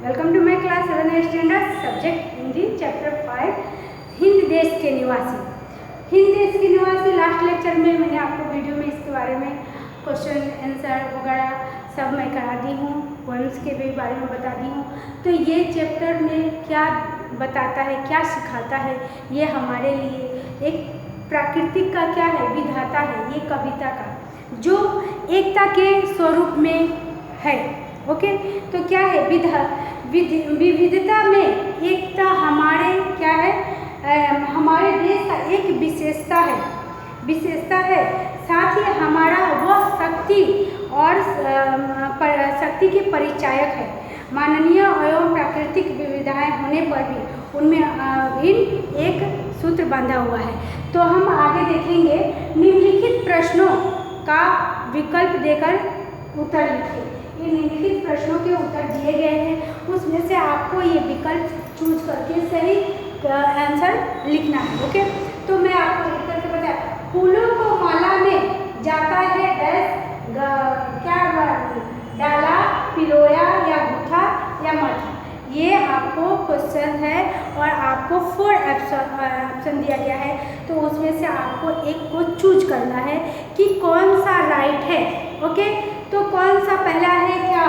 Welcome to my class 7 standard subject Hindi chapter 5 Hind देश के निवासी। हिंद देश के निवासी लास्ट लेक्चर में मैंने आपको वीडियो में इसके बारे में क्वेश्चन आंसर वगैरह सब मैं करा दी हूँ, पोएम्स के भी बारे में बता दी हूँ। तो ये चैप्टर में क्या बताता है, क्या सिखाता है, ये हमारे लिए एक प्राकृतिक का क्या है, विधाता है, ये कविता का जो एकता के स्वरूप में है। ओके, तो क्या है विविधता में एकता हमारे क्या है, हमारे देश का एक विशेषता है। साथ ही हमारा वह शक्ति और शक्ति के परिचायक है। मानवीय एवं प्राकृतिक विविधताएं होने पर भी उनमें एक सूत्र बांधा हुआ है। तो हम आगे देखेंगे, निम्नलिखित प्रश्नों का विकल्प देकर उत्तर लिखिए। ये निम्नलिखित प्रश्नों के उत्तर दिए गए हैं, उसमें से आपको ये विकल्प चूज करके सही आंसर लिखना है। ओके, तो मैं आपको लिख करके बताया, फूलों को माला में जाता है क्या डाला, पिरोया या गुथा या मथा। ये आपको क्वेश्चन है और आपको 4 ऑप्शन दिया गया है, तो उसमें से आपको एक को चूज करना है कि कौन सा राइट है। ओके, तो कौन सा पहला है, क्या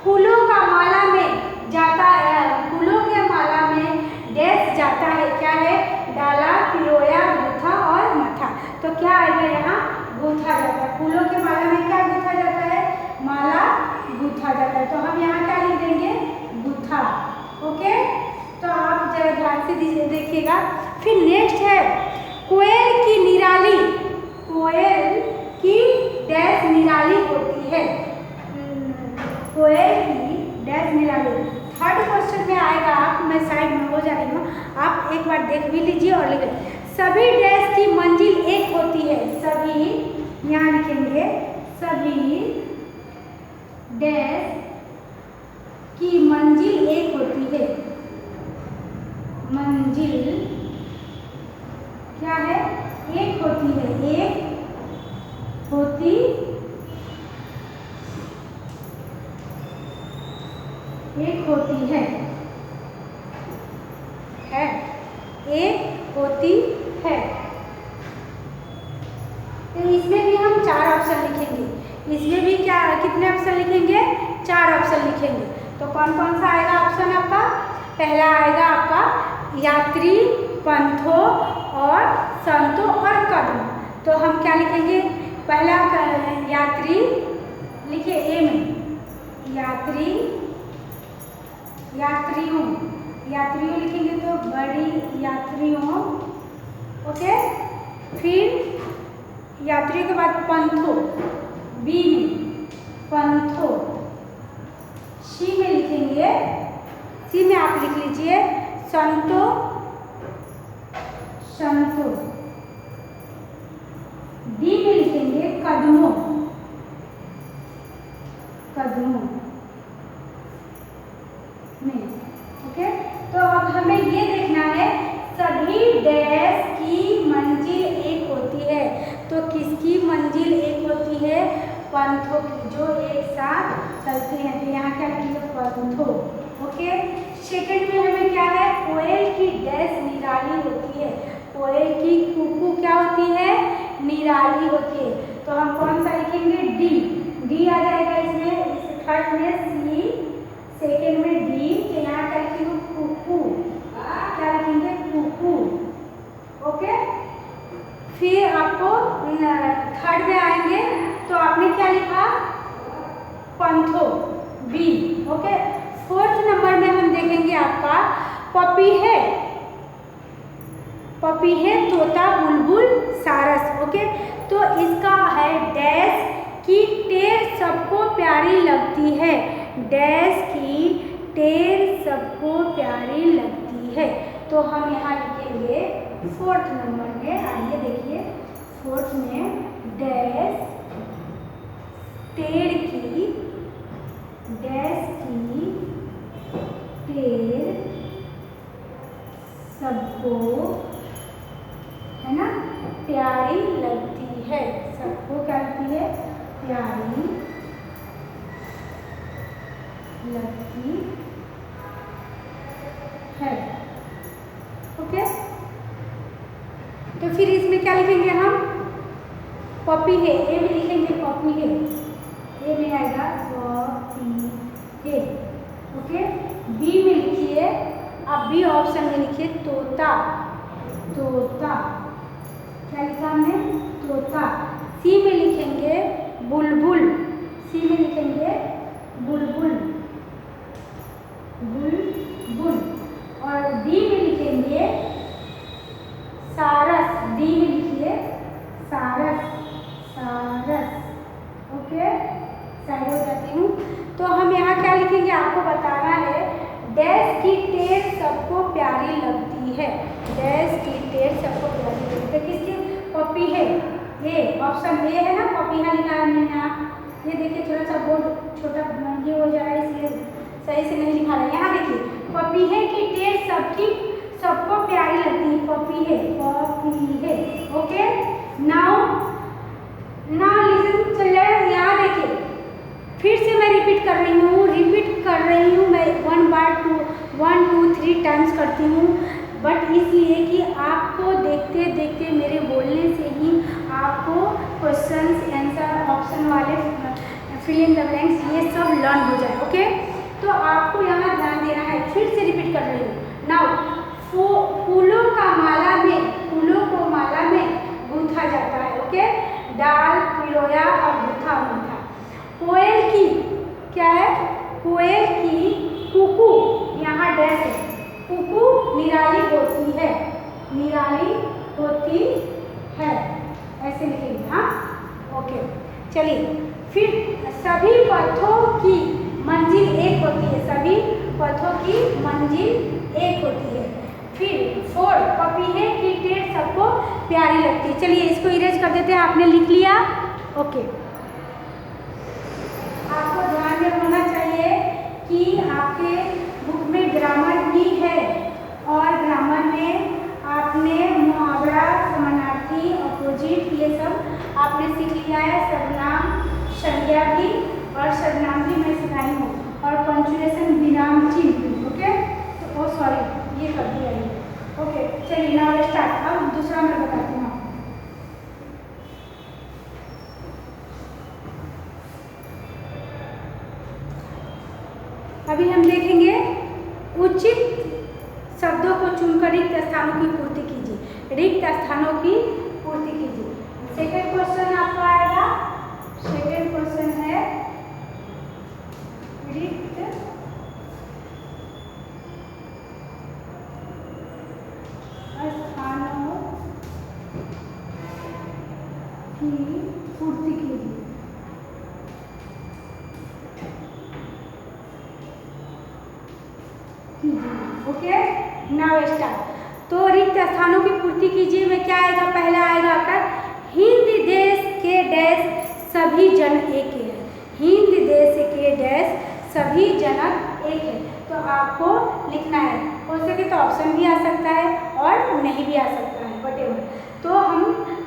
फूलों का माला में जाता है, फूलों के माला में डैश जाता है, क्या है, डाला, पिरोया, गुथा और मथा। तो क्या आएगा यहाँ, गुथा जाता है। फूलों के माला में क्या गुथा जाता है, माला गुथा जाता है। तो हम यहाँ क्या लिख देंगे, गुथा। ओके, तो आप जरा ध्यान से देखिएगा। फिर नेक्स्ट है, कोयल की निराली, कोयल की डैश निराली होती है, कोयल की डैश निराली। थर्ड क्वेश्चन में आएगा, मैं साइड में हो जा रही हूँ, आप एक बार देख भी लीजिए और लिख लीजिए। सभी डैश की मंजिल एक होती है, सभी यहाँ लिखेंगे, सभी डैश की मंजिल एक होती है। मंजिल क्या है, एक होती है, एक होती है, एक होती है। तो इसमें भी हम 4 ऑप्शन लिखेंगे। इसमें भी क्या, कितने ऑप्शन लिखेंगे, 4 ऑप्शन लिखेंगे। तो कौन कौन सा आएगा ऑप्शन आपका, पहला आएगा आपका यात्री, पंथों और संतों और कदम। तो हम क्या लिखेंगे, पहला यात्री लिखिए, ए में यात्री, यात्रियों लिखेंगे तो बड़ी यात्रियों। ओके, फिर यात्रियों के बाद पंथों, बी में पंथों, सी में लिखेंगे, सी में आप लिख लीजिए संतों, डी में लिखेंगे कदमों में। ओके, तो अब हमें ये देखना है, सभी डैश की मंजिल एक होती है। तो किसकी मंजिल एक होती है, पंथों की, जो एक साथ चलते हैं। तो यहाँ क्या लिखेंगे, पंथों। ओके, सेकंड में हमें क्या है, कोयल की डैश निराली होती है, कोयल की कुकू क्या होती है, निराली होती है। तो हम कौन सा लिखेंगे, डी आ जाएगा इसमें, इस थर्ड में सी, सेकेंड में डी। तो यहाँ क्या लिखेंगे, कुकू, क्या लिखेंगे, कुकू। ओके, फिर आपको थर्ड में आएंगे, तो आपने क्या लिखा, पंथो, बी। ओके, फोर्थ नंबर में हम देखेंगे आपका पपीहे, तोता, बुलबुल, सारस। ओके, तो इसका है डैश की टेर सबको प्यारी लगती है, डैश की टेर सबको प्यारी लगती है। तो हम यहाँ लिखेंगे फोर्थ नंबर में, आइए देखिए, फोर्थ में डैश टेर की, डैश की टेर सबको, है ना, प्यारी लगती है, सबको क्या लगती है, प्यारी लगती है। ओके, तो फिर इसमें क्या लिखेंगे हम? पपी है, ए में लिखेंगे पपी है, ए में आएगा पपी है। ओके, बी में लिखिए, अब बी ऑप्शन में लिखिए तोता, तोता, क्या लिखा हमने? तोता। सी में लिखेंगे बुलबुल, सी में लिखेंगे बुलबुल, बुलबुल। और डी में लिखेंगे सारस, डी में लिखिए सारस, सारस। ओके, साइड हो जाती हूँ। तो हम यहाँ क्या लिखेंगे आपको बताना है। डैश की टेर सबको प्यारी लगती है, डैश की टेर सबको प्यारी लगती है। किसकी? पपी है, ये ऑप्शन ए है ना, पपी है लिखा है हमने यहाँ। ये देखिए थोड़ा सा बोर्ड छोटा ये हो जा रहा है, इसलिए सही से नहीं लिखा रहा है। यहाँ देखिए पपी है की टेर सबकी सबको प्यारी लगती है, पपी है, पपी है। ओके, नाउ लिसन, चलिए यहाँ देखिए फिर से मैं रिपीट कर रही हूँ मैं 1 2 3 टाइम्स करती हूँ, बट इसलिए कि आपको देखते देखते मेरे बोलने से ही आपको क्वेश्चंस आंसर ऑप्शन वाले फिल इन द ब्लैंक्स ये सब लर्न हो जाए। ओके, तो आपको यहाँ ध्यान देना है। फिर से रिपीट कर रही हूँ। नाउ फूलों को माला में गूंथा जाता है। ओके, डाल पिरोया और गूंथा मूंथा। कोयल की क्या है? कोयल की कुकू, यहाँ डैश है, कुकू निराली होती है, निराली होती है, ऐसे लिखेंगे। हाँ, ओके, चलिए फिर सभी पथों की मंजिल एक होती है, सभी पथों की मंजिल एक होती है। फिर 4 पपी है की टेर सबको प्यारी लगती है। चलिए इसको इरेज कर देते हैं, आपने लिख लिया। ओके, आपको ध्यान में होना चाहिए कि आपके बुक में ग्रामर भी है और ग्रामर में आपने मुहावरा, समानार्थी, अपोजिट ये सब आपने सीख लिया है। सर्वनाम, संज्ञा भी और सर्वनाम भी मैं सिखाई हूँ, और पंक्चुएशन, विराम चिन्ह भी। ओके, तो सॉरी ये कर दिया है। ओके, चलिए नाउ स्टार्ट। अब दूसरा मैं बताती हूँ। अभी हम देखेंगे उचित शब्दों को चुनकर रिक्त स्थानों की पूर्ति कीजिए, रिक्त स्थानों की पूर्ति कीजिए। सेकंड क्वेश्चन आपका आएगा, सेकंड क्वेश्चन है रिक्त स्थानों की पूर्ति कीजिए। Okay, now start. तो रिक्त स्थानों की पूर्ति कीजिए में क्या आएगा? पहला आएगा आपका हिंद देश के डैश सभी जन एक है, हिंद देश के डैश सभी जनक एक है। तो आपको लिखना है, हो सके तो ऑप्शन भी आ सकता है और नहीं भी आ सकता है, वटेवर। तो हम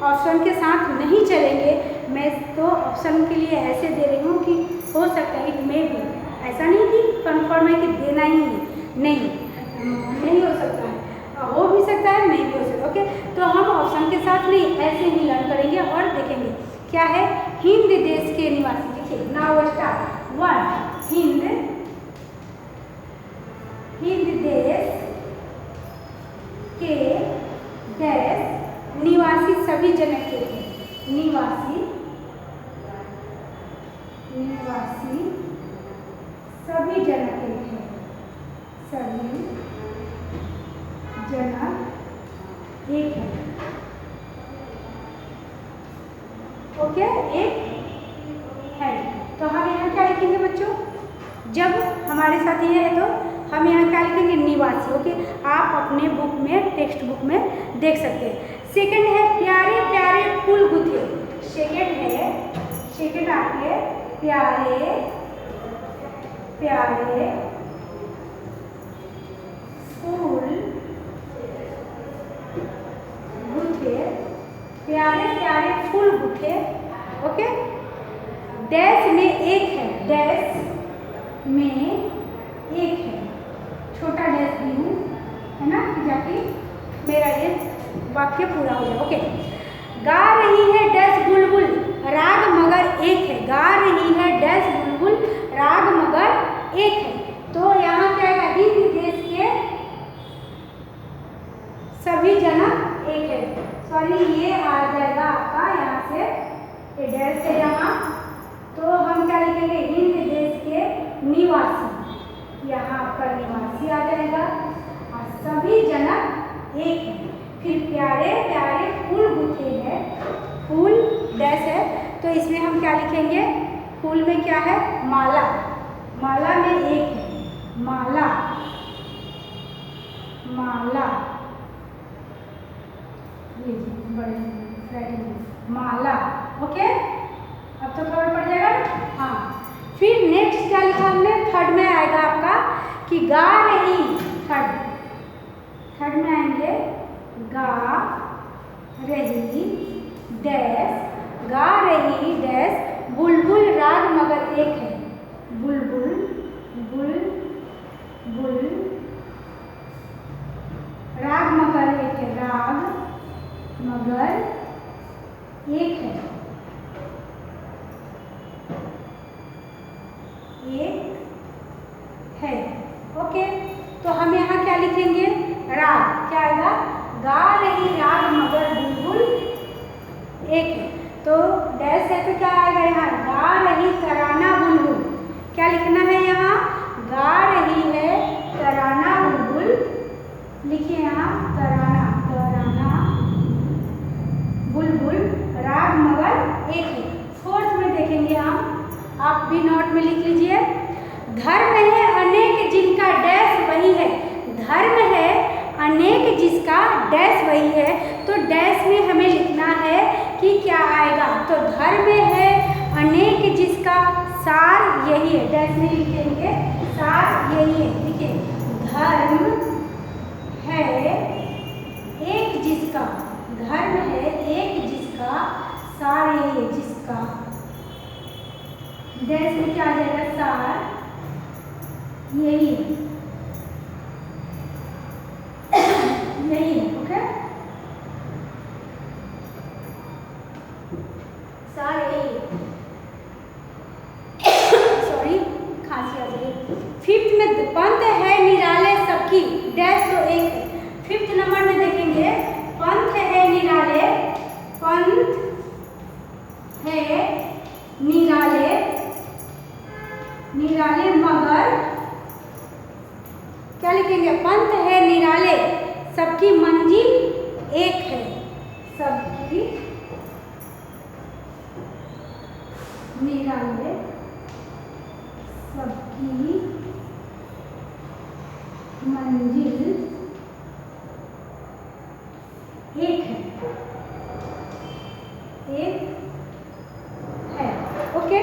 ऑप्शन के साथ नहीं चलेंगे, मैं तो ऑप्शन के लिए ऐसे दे रही हूँ कि हो सकता है, इट मे भी, ऐसा नहीं कि कन्फर्म है कि देना ही है, नहीं हो सकता है, हो भी सकता है, नहीं भी हो सकता। ओके, तो हम ऑप्शन के साथ नहीं, ऐसे ही लर्न करेंगे और देखेंगे क्या है। हिंद देश के निवासी, देखिए नाउ स्टार्ट। 1 हिंद देश के डैश निवासी सभी जनक के थे, निवासी सभी जनक के थे, सभी जनक एक है। ओके, एक है। तो हम यहाँ क्या लिखेंगे बच्चों? जब हमारे साथ ये है तो हम यहाँ क्या लिखेंगे? निवासी। ओके, आप अपने बुक में, टेक्स्ट बुक में देख सकते हैं। सेकंड है प्यारे प्यारे फूल गुथे, सेकंड आपके प्यारे प्यारे फूल गुथे, प्यारे प्यारे फूल गुथे। ओके, डैश में एक है, डैश में एक है, छोटा डैश भी हूँ, है ना, कि जाके मेरा ये वाक्य पूरा हो जाए। ओके, गा रही है डैश बुलबुल राग मगर एक है। गा रही है डैश बुलबुल राग मगर एक है। तो यहाँ क्या है, हिंद देश के सभी जनक एक है। सॉरी, ये आ जाएगा आपका यहाँ से, ये डैश है यहाँ, तो हम क्या लिखेंगे, हिंद देश के निवासी, यहाँ पर निवासी आ जाएगा और सभी जनक एक है। फिर प्यारे प्यारे फूल गुथे हैं, फूल डैश है, तो इसमें हम क्या लिखेंगे, फूल में क्या है, माला, माला में एक है, माला, माला, ये बड़े माला। ओके, अब तो खबर पड़ जाएगा। हाँ, फिर नेक्स्ट क्या लिखा हमने, थर्ड में आएगा आपका कि गा रही, थर्ड में आएंगे गा रही डैश, गा रही डैश बुलबुल राग मगर एक है। बुलबुल, बुलबुल राग मगर एक है, राग मगर एक है, एक है। ओके, तो हम यहाँ क्या लिखेंगे, राग, क्या आएगा, गा रही राग मगर बुलबुल एक है। तो डैश है तो क्या आएगा यहाँ, गा रही तराना बुलबुल, क्या लिखना है यहाँ, गा रही है तराना बुलबुल, लिखिए यहाँ तराना, तराना बुलबुल राग मगर एक है। फोर्थ में देखेंगे हम, आप भी नोट में लिख लीजिए, धर्म है अनेक जिनका डैश वही है। धर्म है अनेक जिसका डैश वही है, तो डैश में हमें लिखना है कि क्या आएगा, तो धर्म है अनेक जिसका सार यही है, डैश में लिखेंगे सार यही है। देखिए, धर्म है एक जिसका, धर्म है एक जिसका सार यही है, जिसका डैश में क्या आ जाएगा, सार यही है, यही है। ओके, सार यही है। सॉरी, खांसी आ गई। फिफ्थ में पंथ है निराले सबकी डैश, तो एक है। फिफ्थ नंबर में देखेंगे, पंथ है निराले, पंथ है निराले, निराले मगर क्या लिखेंगे, पंथ है निराले सबकी मंजिल एक है, सबकी निराले सबकी मंजिल एक है, एक है। ओके,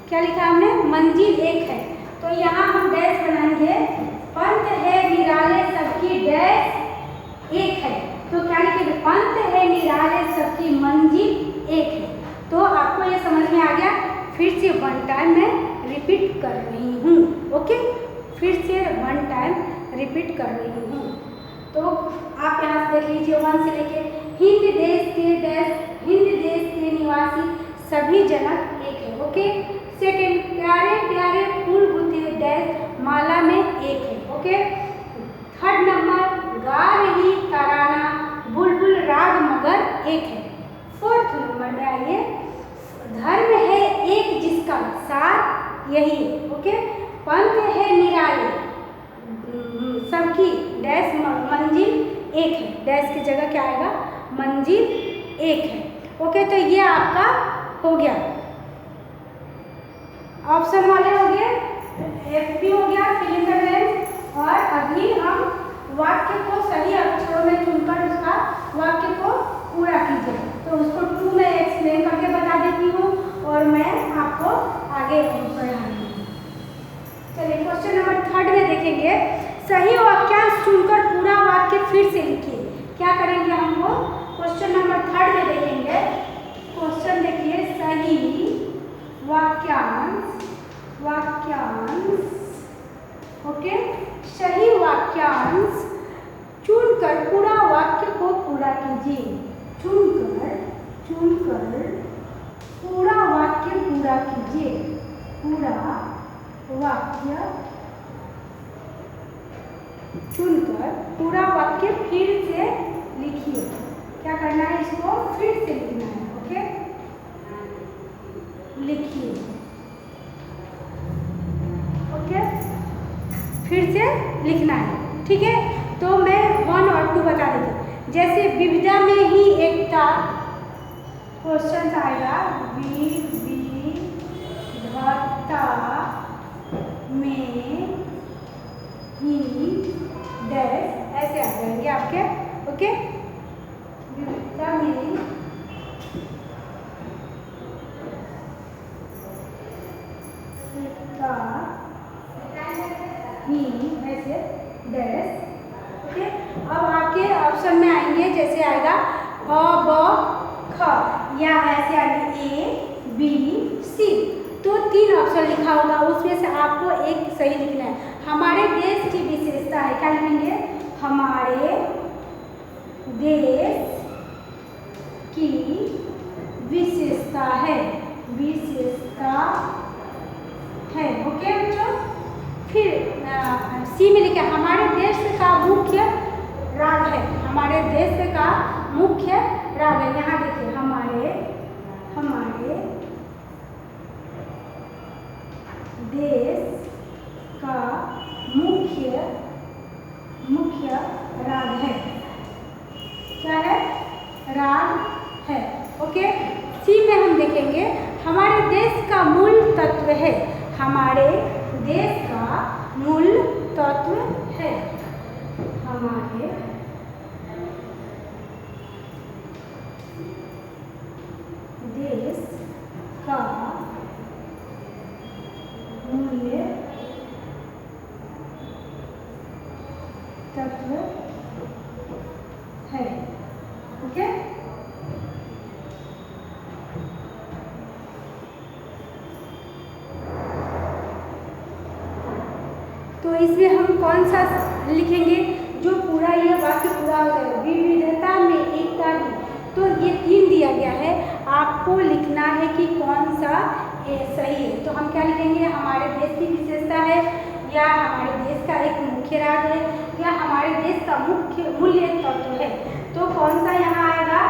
क्या लिखा हमने, मंजिल एक है, तो यहाँ हम डैश बनाएंगे, पंथ है निराले सबकी डैश एक है, तो क्या लिखेंगे, पंथ है निराले सबकी मंजिल एक है। तो आपको ये समझ में आ गया, फिर से वन टाइम मैं रिपीट कर रही हूँ। ओके, फिर से वन टाइम रिपीट कर रही हूँ, तो आप यहाँ से देख लीजिए, वन से लेके, हिंद देश के डैश, हिंद देश के निवासी सभी जनक एक है। ओके, सेकेंड, प्यारे प्यारे फूल गुथे डैश माला में एक है। ओके, थर्ड नंबर, गा रही तराना बुलबुल राग मगर एक है। फोर्थ नंबर में आइए, धर्म है एक जिसका सार यही है। ओके, पंथ है निराले सबकी डैश मंजिल एक है, डैश की जगह क्या आएगा, मंजिल एक है। ओके, तो ये आपका हो गया, ऑप्शन वाले हो गए, एफपी हो गया, फिल इन द ब्लैंक। और अभी हम वाक्य को सही अक्षरों में चुनकर उसका वाक्य को पूरा कीजिए। तो उसको 2 में एक्सप्लेन करके बता देती हूँ और मैं आपको आगे पढ़ाऊंगी। चलिए, क्वेश्चन नंबर 3 में देखेंगे, सही वाक्यांश चुनकर पूरा वाक्य फिर से लिखिए। क्या करेंगे हम लोग, क्वेश्चन नंबर 3 में देखेंगे। क्वेश्चन देखिए, सही वाक्यांश, वाक्यांश, ओके, सही वाक्यांश पूरा कीजिए। चुनकर पूरा वाक्य पूरा कीजिए। पूरा वाक्य चुनकर पूरा वाक्य फिर से लिखिए। क्या करना है, इसको फिर से लिखना है। ओके, लिखिए। ओके, फिर से लिखना है। ठीक है, तो मैं 1 और 2 बता देती हूँ। जैसे विविधता में ही एकता, क्वेश्चन आएगा विविधता में ही डैश, ऐसे आ जाएंगे आपके। ओके, विविधता में एकता ही ऐसे डैश। ओके, अब आपके ऑप्शन में आएंगे, जैसे आएगा अ ब ख, या ऐसे आएंगे ए बी सी। तो 3 ऑप्शन लिखा होगा, उसमें से आपको एक सही लिखना है। हमारे देश की विशेषता है, क्या लिखेंगे, हमारे देश की विशेषता है, विशेषता है। ओके बच्चों, फिर सी में लिखा हमारे देश का मुख्य राग है। हमारे देश का मुख्य राग है, यहाँ देखिए हमारे देश का मुख्य राग है। क्या है, राग है। ओके, सी में हम देखेंगे हमारे देश का मूल तत्व है। हमारे देश का मूल तत्व है। हमारे देश का मूल्य तत्व है। ओके, तो इसमें हम कौन सा लिखेंगे, जो पूरा ये वाक्य पूरा हो जाएगा, विविधता में एकता ही। तो ये 3 दिया गया है, आपको लिखना है कि कौन सा सही है। तो हम क्या लिखेंगे, हमारे देश की विशेषता है, या हमारे देश का एक मुख्य राग है, या हमारे देश का मुख्य मूल्य तत्व है। तो कौन सा यहाँ आएगा,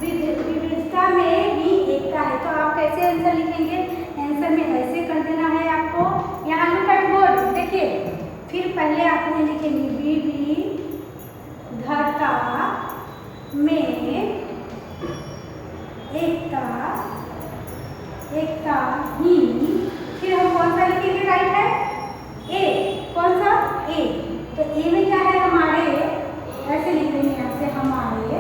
विविधता में ही एकता है। तो आप कैसे आंसर लिखेंगे, आंसर में ऐसे कर देना है आपको। यहाँ लुक एट बोर्ड, देखिए, फिर पहले आपने लिखेंगे विविधता में एकता ही। फिर हम कौन सा लिखेंगे, राइट है ए, कौन सा ए। तो ए में क्या है, हमारे, ऐसे लिख देंगे यहाँ से, हमारे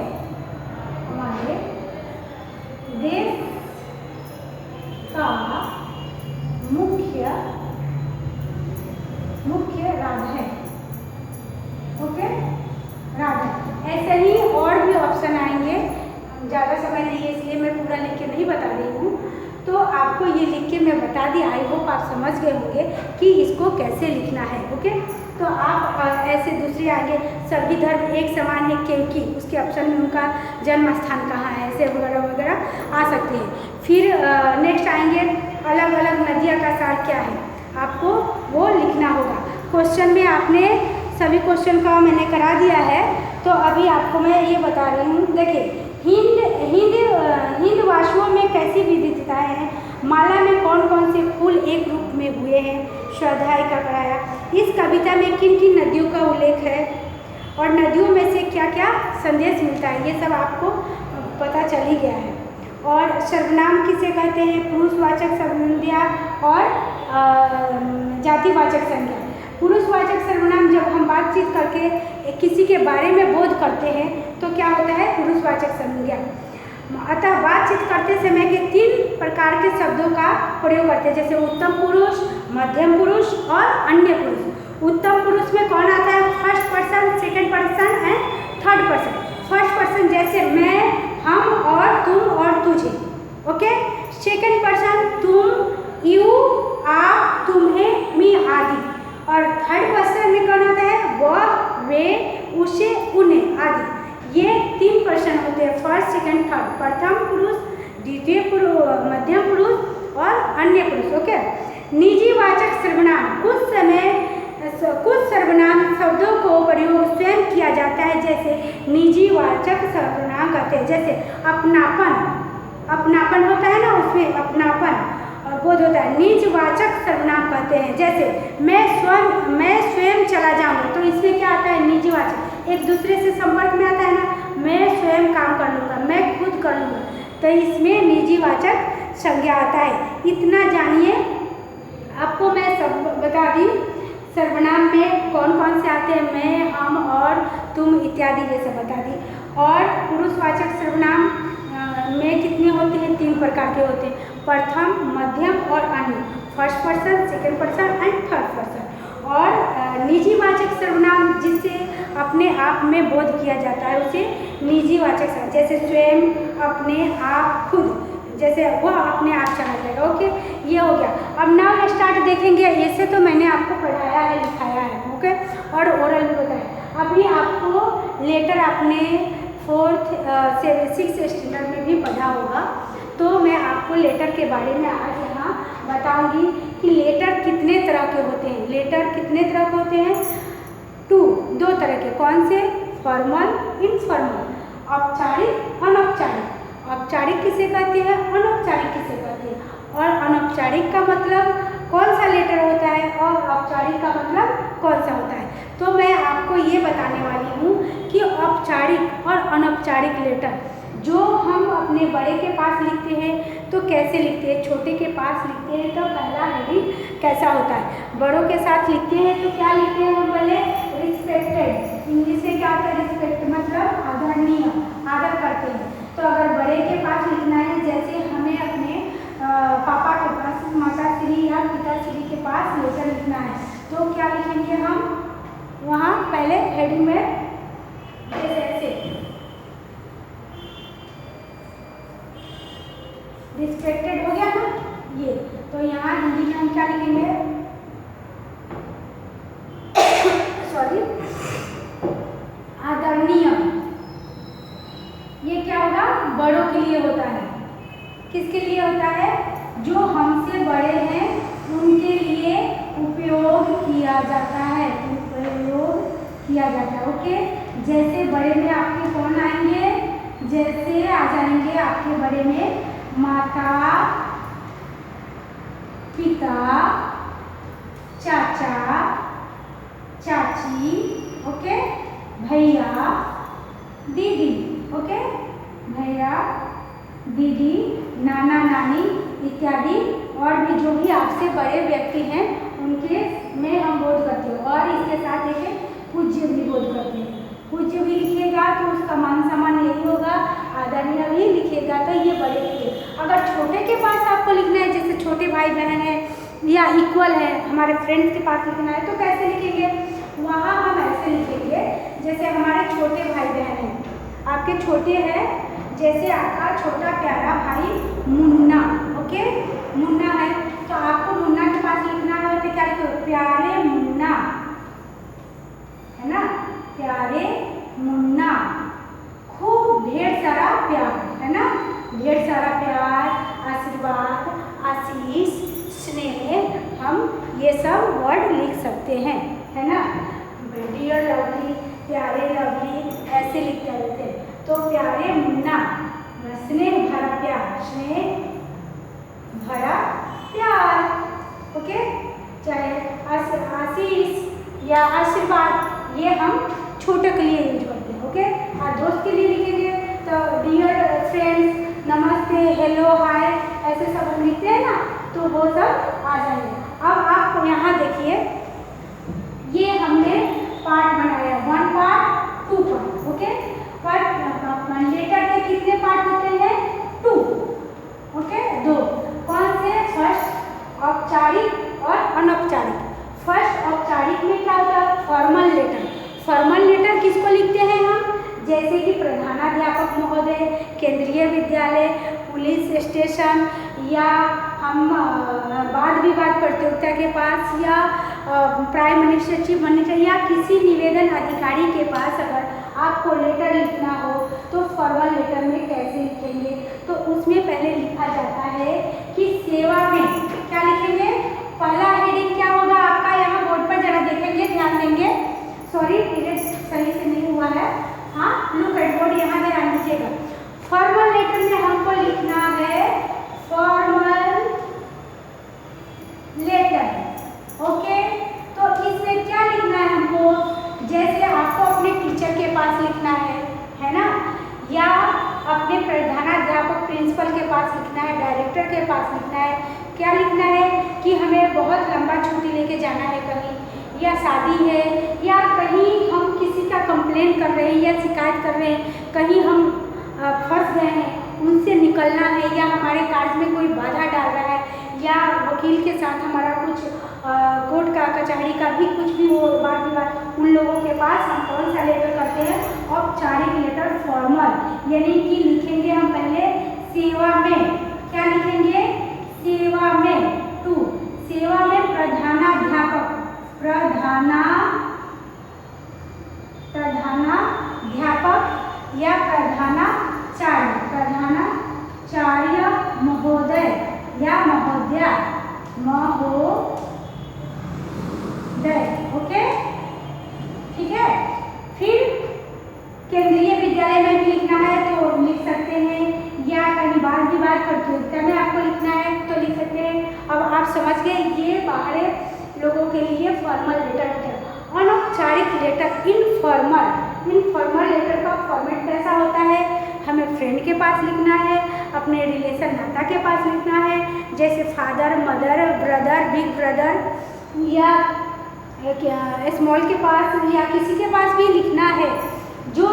देश का मुख्य राग है। ओके, राग है। ऐसे ही और भी ऑप्शन आएंगे, ज़्यादा समय नहीं है इसलिए मैं पूरा लिख के नहीं बता रही हूँ। तो आपको ये लिख के मैं बता दी, आई होप आप समझ गए होंगे कि इसको कैसे लिखना है। ओके, तो आप ऐसे दूसरे आगे, सभी धर्म एक समान है क्योंकि, उसके ऑप्शन में उनका जन्म स्थान कहाँ है, ऐसे वगैरह वगैरह आ सकते हैं। फिर नेक्स्ट आएंगे, अलग अलग नदियाँ का सार क्या है, आपको वो लिखना होगा। क्वेश्चन में आपने सभी क्वेश्चन का मैंने करा दिया है, तो अभी आपको मैं ये बता रही हूँ। देखिए, हिंदवासियों में कैसी विविधताएं हैं, माला में कौन कौन से फूल एक रूप में हुए हैं, स्वाध्याय का कराया। इस कविता में किन किन नदियों का उल्लेख है, और नदियों में से क्या क्या संदेश मिलता है, ये सब आपको पता चल ही गया है। और सर्वनाम किसे कहते हैं, पुरुषवाचक संज्ञा और जातिवाचक संज्ञा। पुरुषवाचक सर्वनाम जब हम बातचीत करके किसी के बारे में बोध करते हैं तो क्या होता है, पुरुषवाचक संज्ञा। अतः बातचीत करते समय के 3 प्रकार के शब्दों का प्रयोग करते हैं, जैसे उत्तम पुरुष, मध्यम पुरुष और अन्य पुरुष। उत्तम पुरुष में कौन आता है, first person, second person and third person. First person जैसे मैं, हम और तुम और तुझे। ओके, सेकंड पर्सन तुम, यू, आप, तुम्हें, मी आदि। और थर्ड पर्सन में कौन होता है, वह, वे, उसे, उन्हें आदि। ये 3 पर्सन होते हैं, फर्स्ट सेकंड थर्ड, प्रथम पुरुष, द्वितीय पुरुष, मध्यम पुरुष और अन्य पुरुष। ओके। निजीवाचक सर्वनाम, कुछ सर्वनाम शब्दों को प्रयोग स्वयं किया जाता है, जैसे निजीवाचक सर्वनाम कहते हैं, जैसे अपनापन होता है ना, उसमें अपनापन बोध होता है। निजवाचक सर्वनाम कहते हैं, जैसे मैं स्वयं चला जाऊंगा, तो इसमें क्या आता है, निजवाचक, एक दूसरे से संपर्क में आता है ना, मैं स्वयं काम कर लूँगा, मैं खुद कर लूँगा, तो इसमें निजीवाचक संज्ञा आता है। इतना जानिए। आपको मैं सब बता दी, सर्वनाम में कौन कौन से आते हैं, मैं, हम और तुम इत्यादि, ये सब बता दी। और पुरुषवाचक सर्वनाम में कितने होते हैं, 3 प्रकार के होते हैं, प्रथम, मध्यम और अन्य, first person, second person and third person. और निजीवाचक सर्वनाम जिससे अपने आप में बोध किया जाता है, उसे निजीवाचक सर्वनाम, जैसे स्वयं, अपने आप, खुद, जैसे वो अपने आप चला जाएगा। ओके, ये हो गया। अब नाउ स्टार्ट देखेंगे। ऐसे तो मैंने आपको पढ़ाया है, लिखाया है, ओके, और ओरल भी बताया। अभी आपको लेटर आपने 4th 6th स्टैंडर्ड में भी पढ़ा होगा, तो मैं आपको लेटर के बारे में आज यहाँ बताऊंगी कि लेटर कितने तरह के होते हैं। लेटर कितने तरह के होते हैं, 2 तरह के। कौन से, फॉर्मल, इनफॉर्मल, औपचारिक, अनौपचारिक। औपचारिक किसे कहते हैं, अनौपचारिक किसे कहते हैं, और अनौपचारिक का मतलब कौन सा लेटर होता है और औपचारिक का मतलब कौन सा होता है। तो मैं आपको ये बताने वाली हूँ कि औपचारिक और अनौपचारिक लेटर जो हम अपने बड़े के पास लिखते हैं तो कैसे लिखते हैं, छोटे के पास लिखते हैं तो पहला हेडिंग कैसा होता है। बड़ों के साथ लिखते हैं तो क्या लिखते हैं हम, पहले रिस्पेक्टेड, इंग्लिश में क्या होता है, रिस्पेक्ट मतलब आदरणीय, आदर करते हैं। तो अगर बड़े के पास लिखना है, जैसे हमें अपने पापा के पास, माताश्री या पिताश्री के पास लेटर लिखना है, तो क्या लिखेंगे हम वहाँ पहले हेडिंग में, जैसे रिस्पेक्टेड हो गया ना ये, तो यहाँ हिंदी में हम क्या लिखेंगे, सॉरी, आदरणीय। ये क्या होगा, बड़ों के लिए होता है। किसके लिए होता है, जो हमसे बड़े हैं उनके लिए उपयोग किया जाता है, उपयोग किया जाता है। ओके, जैसे बड़े में आपके कौन आएंगे, जैसे आ जाएंगे आपके बड़े में माता, पिता, चाचा, चाची, ओके, भैया, दीदी, ओके, भैया, दीदी, नाना, नानी इत्यादि, और भी जो भी आपसे बड़े व्यक्ति हैं उनके में हम बोध करते हैं। और इसके साथ एक पूज्य भी बोध करते हैं। पूज्य भी लिखिएगा तो उसका मान सम्मान यही होगा, आदरणीय भी लिखिएगा तो ये बड़े के लिए। अगर छोटे के पास आपको लिखना है, जैसे छोटे भाई बहन है या इक्वल है, हमारे फ्रेंड्स के पास लिखना है, तो कैसे लिखेंगे, वहाँ हम ऐसे लिखेंगे, जैसे हमारे छोटे भाई बहन हैं, आपके छोटे हैं, जैसे आपका छोटा प्यारा भाई मुन्ना, ओके, मुन्ना है, तो आपको मुन्ना के पास लिखना है, तो क्या लिखो, प्यारे मुन्ना, है ना, प्यारे मुन्ना, खूब ढेर सारा प्यार, है ना, ढेर सारा प्यार, आशीर्वाद, आशीष, स्नेह, हम ये सब वर्ड लिख सकते हैं, है ना। डियर लवली, प्यारे लवली, ऐसे लिखते रहते हैं। तो प्यारे मुन्ना, स्नेह भरा प्यार, स्नेह भरा प्यार, ओके, चाहे आशीष या आशीर्वाद, ये हम छोटे के लिए यूज करते हैं, ओके। और दोस्त के लिए लिखेंगे तो डियर फ्रेंड्स, नमस्ते, हेलो, हाय, ऐसे सब हम लिखते हैं ना, तो वो सब आ जाएंगे। अब आप यहाँ देखिए, ये हमने पार्ट बनाया, 1 पार्ट 2 पार्ट, ओके। पर लेटर के कितने पार्ट होते हैं, 2, ओके, 2। कौन से, फर्स्ट औपचारिक और अनौपचारिक। फर्स्ट औपचारिक में क्या होता है, फॉर्मल लेटर। फॉर्मल लेटर किसको लिखते हैं हम, जैसे कि प्रधानाध्यापक महोदय, केंद्रीय विद्यालय, पुलिस स्टेशन, या हम वाद विवाद प्रतियोगिता के पास, या प्राइम प्राइमरी सचिव बनने चाहिए या किसी निवेदन अधिकारी के पास अगर आपको लेटर लिखना हो तो फॉर्मल लेटर में कैसे लिखेंगे, तो उसमें पहले लिखा जाता है कि सेवा में क्या लिखेंगे। पहला हेडिंग क्या होगा आपका, यहाँ बोर्ड पर जरा देखेंगे, ध्यान देंगे, सॉरी सही से नहीं हुआ है, हाँ लुक एट बोर्ड, यहाँ ध्यान दीजिएगा। फॉर्मल लेटर में हमको लिखना है फॉर्मल लेटर, ओके। तो इसमें क्या लिखना है हमको, जैसे आपको अपने टीचर के पास लिखना है ना, या अपने प्रधानाध्यापक प्रिंसिपल के पास लिखना है, डायरेक्टर के पास लिखना है, क्या लिखना है कि हमें बहुत लंबा छुट्टी लेके जाना है कहीं, या शादी है, या कहीं हम किसी का कंप्लेन कर रहे हैं या शिकायत कर रहे हैं, कहीं हम फंस गए हैं, उनसे निकलना है, या हमारे कार्य में कोई बाधा डाल रहा है, या वकील के साथ हमारा कुछ कोर्ट का कचहरी का भी कुछ भी हो वाद विवाद, उन लोगों के पास हम कौन सा लेटर करते हैं, औपचारिक लेटर फॉर्मल, यानी कि लिखेंगे हम पहले सेवा में, क्या लिखेंगे, सेवा में टू, सेवा में प्रधानाध्यापक, प्रधानाध्यापक या प्रधानाचार्य महोदय या महोदया, ओके, ठीक है। फिर केंद्रीय विद्यालय में भी लिखना है तो लिख सकते हैं, या कहीं वाद विवाद प्रतियोगिता में आपको लिखना है तो लिख सकते हैं। अब आप समझ गए, ये बाहरी लोगों के लिए फॉर्मल लेटर है। अनौपचारिक लेटर, इनफॉर्मल लेटर का फॉर्मेट कैसा होता है, हमें फ्रेंड के पास लिखना है, अपने रिलेशन नाता के पास लिखना है, जैसे father, mother, brother, big brother, या स्मॉल के पास, या किसी के पास भी लिखना है, जो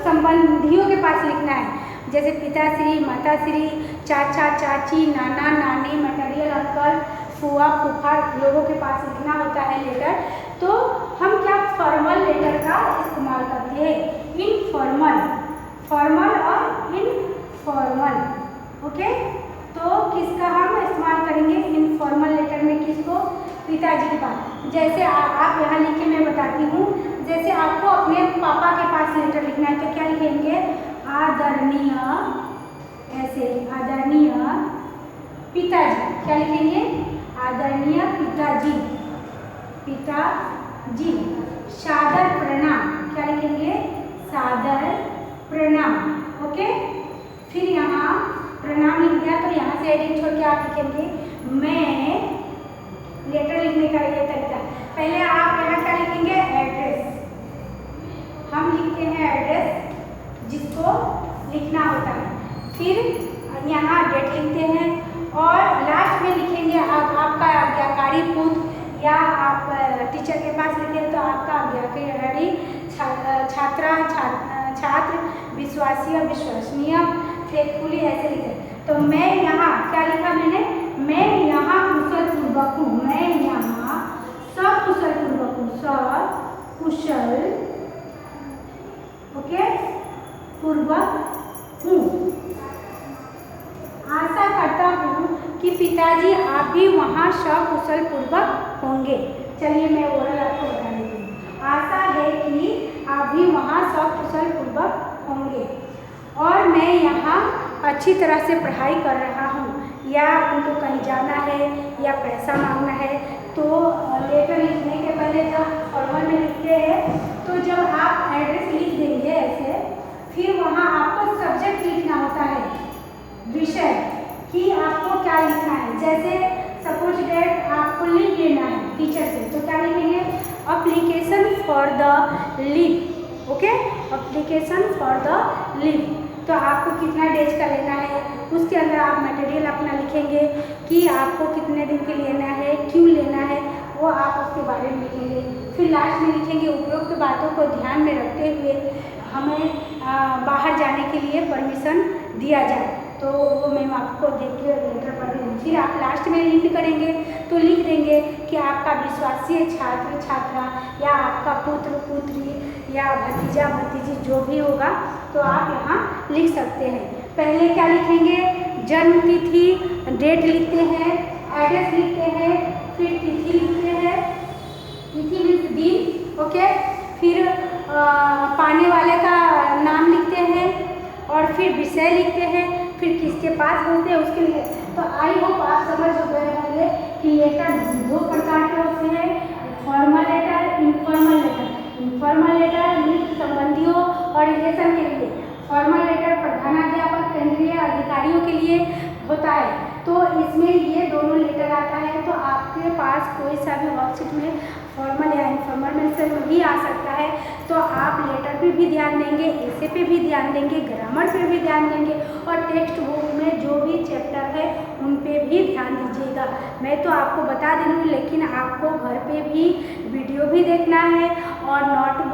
संबंधियों के पास लिखना है, जैसे पिताश्री, माताश्री, चाचा, चाची, नाना, नानी, मटेरियल अंकल, फुआ, फूफा, लोगों के पास लिखना होता है लेटर। तो हम क्या फॉर्मल लेटर का इस्तेमाल करते हैं, इनफॉर्मल, फॉर्मल और इनफॉर्मल, ओके। तो किसका हम इस्तेमाल करेंगे इनफॉर्मल लेटर में, किसको, पिताजी के पास। जैसे आप यहाँ लिख के मैं बताती हूँ, जैसे आपको अपने पापा के पास लेटर लिखना है तो क्या लिखेंगे, आदरणीय, ऐसे आदरणीय पिताजी, क्या लिखेंगे, आदरणीय पिताजी, पिताजी। सादर प्रणाम, क्या लिखेंगे, सादर प्रणाम, ओके। फिर यहाँ प्रणाम लिख दिया तो यहाँ से हेडिंग छोड़ के आप लिखेंगे मैं, लेटर लिखने का ये तरीका। पहले आप यहाँ क्या लिखेंगे, एड्रेस, हम लिखते हैं एड्रेस जिसको लिखना होता है, फिर यहाँ डेट लिखते हैं, और लास्ट में लिखेंगे आपका आज्ञाकारी पुत्र, या आप टीचर के पास लिखें तो आपका आज्ञाकारी छात्र, विश्वासी, विश्वसनीय, फेथफुली, ऐसे लिखे। तो मैं यहाँ क्या लिखा मैंने, मैं यहाँ कुशल पूर्वक हूँ, मैं यहाँ सकुशल पूर्वक हूँ, सकुशल, ओके, पूर्वक हूँ। आशा करता हूँ कि पिताजी आप भी वहाँ सकुशल पूर्वक होंगे। चलिए मैं ओरल आपको बता देती हूँ। आशा है कि आप भी वहाँ सकुशल पूर्वक होंगे, और मैं यहाँ अच्छी तरह से पढ़ाई कर रहा हूँ, या उनको कहीं जाना है या पैसा मांगना है तो लेटर लिखने के पहले जब फॉर्मल में लिखते हैं तो जब आप एड्रेस लिख देंगे ऐसे, फिर वहाँ आपको सब्जेक्ट लिखना होता है, विषय कि आपको क्या लिखना है। जैसे सपोज डेट आपको लीव लेना है टीचर से तो क्या लिखेंगे, application for the leave, okay, application for the leave. तो आपको कितना डेज का लेना है, उसके अंदर आप मटेरियल अपना लिखेंगे कि आपको कितने दिन के लेना है, क्यों लेना है, वो आप उसके बारे में लिखेंगे। फिर लास्ट में लिखेंगे उपरोक्त बातों को ध्यान में रखते हुए हमें बाहर जाने के लिए परमिशन दिया जाए, तो वो मैं आपको देख के लेटर पढ़ दूँगी। फिर आप लास्ट में लिख करेंगे तो लिख देंगे कि आपका विश्वासीय छात्र छात्रा या आपका पुत्र पुत्री या भतीजा भतीजी जो भी होगा तो आप यहाँ लिख सकते हैं। पहले क्या लिखेंगे, जन्म तिथि, डेट लिखते हैं, एड्रेस लिखते हैं, फिर तिथि लिखते हैं, तिथि तिथि मीन्स दिन, ओके। फिर पाने वाले का नाम लिखते हैं और फिर विषय लिखते हैं, फिर किसके पास होते हैं उसके लिए। तो आई होप आप समझ गए होंगे कि लेटर दो प्रकार के होते हैं, formal letter, informal letter. Informal letter मित्र संबंधियों और रिलेशन के लिए, फॉर्मल लेटर प्रधानाध्यापक केंद्रीय अधिकारियों के लिए होता है। तो इसमें ये दोनों लेटर आता है। तो आपके पास कोई सा भी वर्कशीट में फॉर्मल या इनफॉर्मल में से भी आ सकता है। तो आप लेटर पे भी ध्यान देंगे, ऐसे पे भी ध्यान देंगे, ग्रामर पे भी ध्यान देंगे और टेक्स्ट बुक में जो भी चैप्टर है उन पे भी ध्यान दीजिएगा। मैं तो आपको बता दे रही हूँ, लेकिन आपको घर पे भी वीडियो भी देखना है और नोट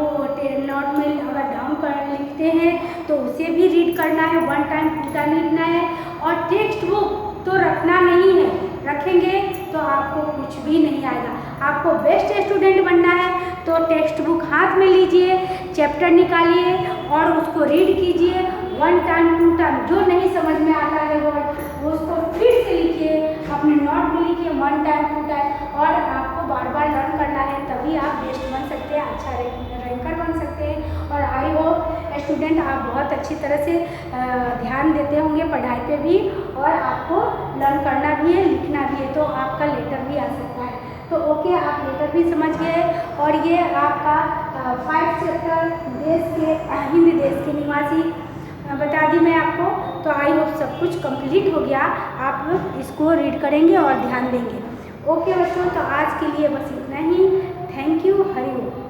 में अगर डाउन कर लिखते हैं तो उसे भी रीड करना है, वन टाइम टू टाइम लिखना है। और टेक्स्ट बुक तो रखना नहीं है, रखेंगे तो आपको कुछ भी नहीं आएगा। आपको बेस्ट स्टूडेंट बनना है तो टेक्स्ट बुक हाथ में लीजिए, चैप्टर निकालिए और उसको रीड कीजिए, वन टाइम टू टाइम। जो नहीं समझ में आता है वर्ड उसको फिर से लिखिए, अपने नोट में लिखिए, वन टाइम टू टाइम। और आपको बार बार लर्न करना है, तभी आप बेस्ट बन सकते हैं, अच्छा रैंकर बन सकते हैं। और आई होप स्टूडेंट आप बहुत अच्छी तरह से ध्यान देते होंगे पढ़ाई पे भी, और आपको लर्न करना भी है, लिखना भी है, तो आपका लेटर भी आ सकता है। तो ओके, आप लेटर भी समझ गए। और ये आपका 5 चैप्टर देश के हिंद देश के निवासी बता दी मैं आपको। तो आई होप सब कुछ कंप्लीट हो गया, आप इसको रीड करेंगे और ध्यान देंगे। ओके बच्चों, तो आज के लिए बस इतना ही। Thank you, Hari Om.